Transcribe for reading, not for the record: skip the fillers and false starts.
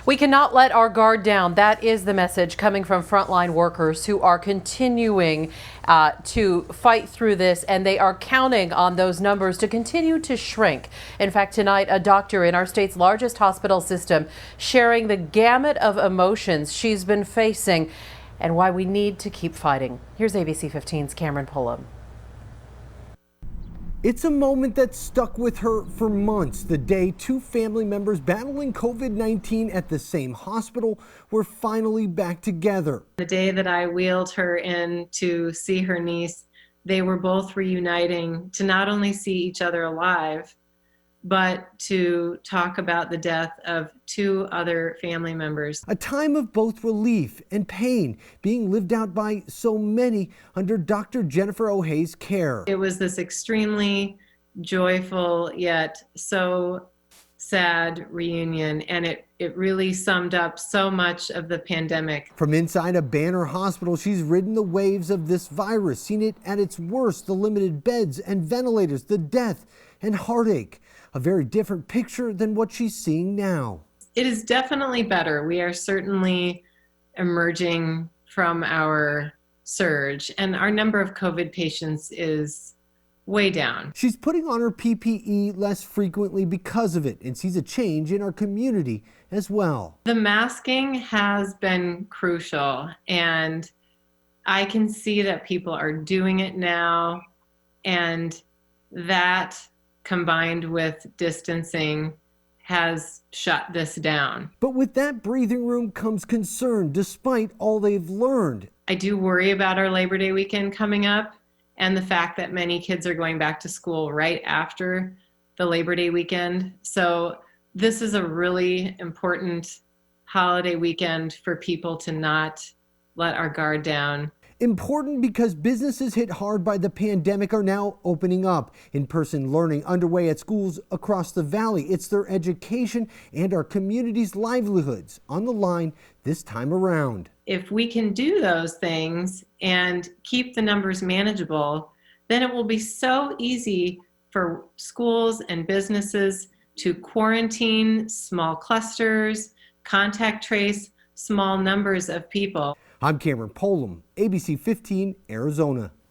We cannot let our guard down. That is the message coming from frontline workers who are continuing to fight through this, and they are counting on those numbers to continue to shrink. In fact, tonight, a doctor in our state's largest hospital system sharing the gamut of emotions she's been facing and why we need to keep fighting. Here's ABC 15's Cameron Pullum. It's a moment that stuck with her for months. The day two family members battling COVID-19 at the same hospital were finally back together. The day that I wheeled her in to see her niece, they were both reuniting to not only see each other alive, but to talk about the death of two other family members. A time of both relief and pain being lived out by so many under Dr. Jennifer O'Hay's care. It was this extremely joyful yet so sad reunion, and it really summed up so much of the pandemic. From inside a Banner hospital, she's ridden the waves of this virus, seen it at its worst, the limited beds and ventilators, the death and heartache. A very different picture than what she's seeing now. It is definitely better. We are certainly emerging from our surge, and our number of COVID patients is way down. She's putting on her PPE less frequently because of it and sees a change in our community as well. The masking has been crucial, and I can see that people are doing it now, and that combined with distancing has shut this down. But with that breathing room comes concern despite all they've learned. I do worry about our Labor Day weekend coming up and the fact that many kids are going back to school right after the Labor Day weekend. So this is a really important holiday weekend for people to not let our guard down. Important because businesses hit hard by the pandemic are now opening up. In-person learning underway at schools across the valley. It's their education and our community's livelihoods on the line this time around. If we can do those things and keep the numbers manageable, then it will be so easy for schools and businesses to quarantine small clusters, contact trace small numbers of people. I'm Cameron Pullum, ABC 15, Arizona.